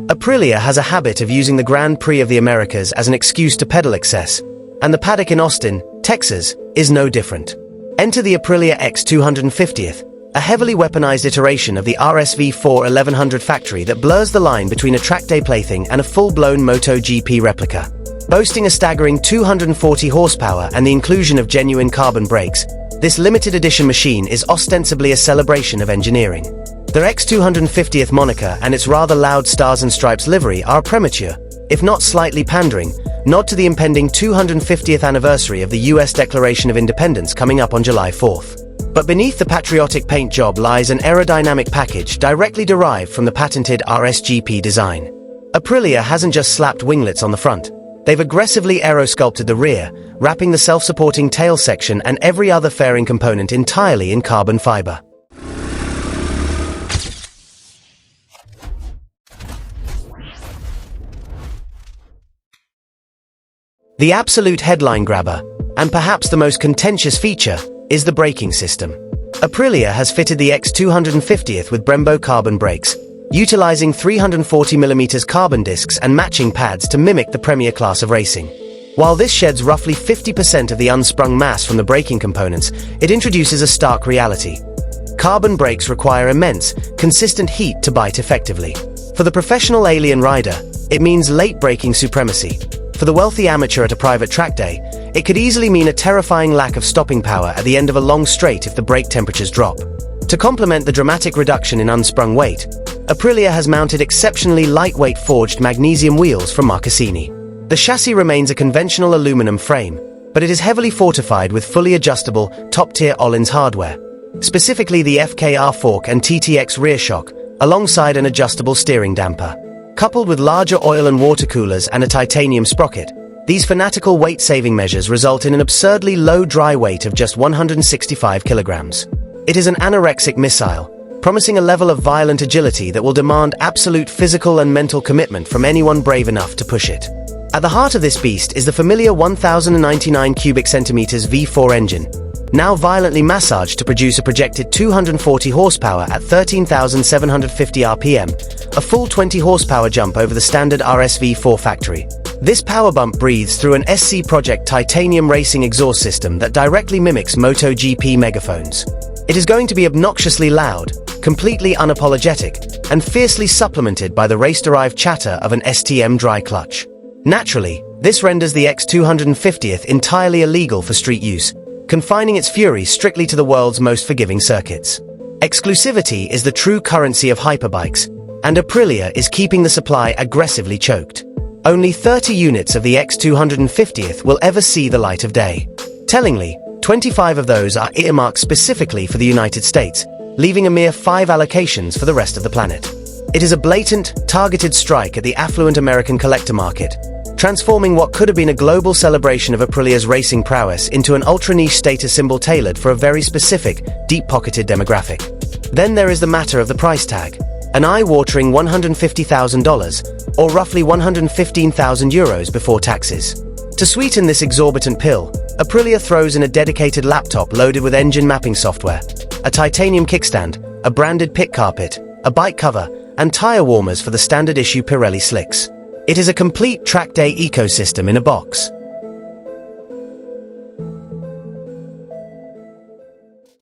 Aprilia has a habit of using the Grand Prix of the Americas as an excuse to pedal excess, and the paddock in Austin, Texas, is no different. Enter the Aprilia X 250th, a heavily weaponized iteration of the RSV4 1100 factory that blurs the line between a track day plaything and a full-blown MotoGP replica. Boasting a staggering 240 horsepower and the inclusion of genuine carbon brakes, this limited edition machine is ostensibly a celebration of engineering. Their X 250th moniker and its rather loud stars and stripes livery are a premature, if not slightly pandering, nod to the impending 250th anniversary of the US Declaration of Independence coming up on July 4th. But beneath the patriotic paint job lies an aerodynamic package directly derived from the patented RS-GP design. Aprilia hasn't just slapped winglets on the front. They've aggressively aerosculpted the rear, wrapping the self-supporting tail section and every other fairing component entirely in carbon fiber. The absolute headline grabber, and perhaps the most contentious feature, is the braking system. Aprilia has fitted the X 250th with Brembo carbon brakes, utilizing 340mm carbon discs and matching pads to mimic the premier class of racing. While this sheds roughly 50% of the unsprung mass from the braking components, it introduces a stark reality. Carbon brakes require immense, consistent heat to bite effectively. For the professional alien rider, it means late braking supremacy. For the wealthy amateur at a private track day, it could easily mean a terrifying lack of stopping power at the end of a long straight if the brake temperatures drop. To complement the dramatic reduction in unsprung weight, Aprilia has mounted exceptionally lightweight forged magnesium wheels from Marcassini. The chassis remains a conventional aluminum frame, but it is heavily fortified with fully adjustable, top-tier Öhlins hardware, specifically the FKR fork and TTX rear shock, alongside an adjustable steering damper. Coupled with larger oil and water coolers and a titanium sprocket, these fanatical weight-saving measures result in an absurdly low dry weight of just 165 kilograms. It is an anorexic missile, promising a level of violent agility that will demand absolute physical and mental commitment from anyone brave enough to push it. At the heart of this beast is the familiar 1099 cubic centimeters V4 engine, now violently massaged to produce a projected 240 horsepower at 13,750 RPM, a full 20 horsepower jump over the standard RSV4 factory. This power bump breathes through an SC Project titanium racing exhaust system that directly mimics MotoGP megaphones. It is going to be obnoxiously loud, completely unapologetic, and fiercely supplemented by the race-derived chatter of an STM dry clutch. Naturally, this renders the X 250th entirely illegal for street use, confining its fury strictly to the world's most forgiving circuits. Exclusivity is the true currency of hyperbikes, and Aprilia is keeping the supply aggressively choked. Only 30 units of the X 250th will ever see the light of day. Tellingly, 25 of those are earmarked specifically for the United States, leaving a mere 5 allocations for the rest of the planet. It is a blatant, targeted strike at the affluent American collector market, transforming what could have been a global celebration of Aprilia's racing prowess into an ultra-niche status symbol tailored for a very specific, deep-pocketed demographic. Then there is the matter of the price tag, an eye-watering $150,000, or roughly 115,000 euros before taxes. To sweeten this exorbitant pill, Aprilia throws in a dedicated laptop loaded with engine mapping software, a titanium kickstand, a branded pit carpet, a bike cover, and tire warmers for the standard issue Pirelli slicks. It is a complete track day ecosystem in a box.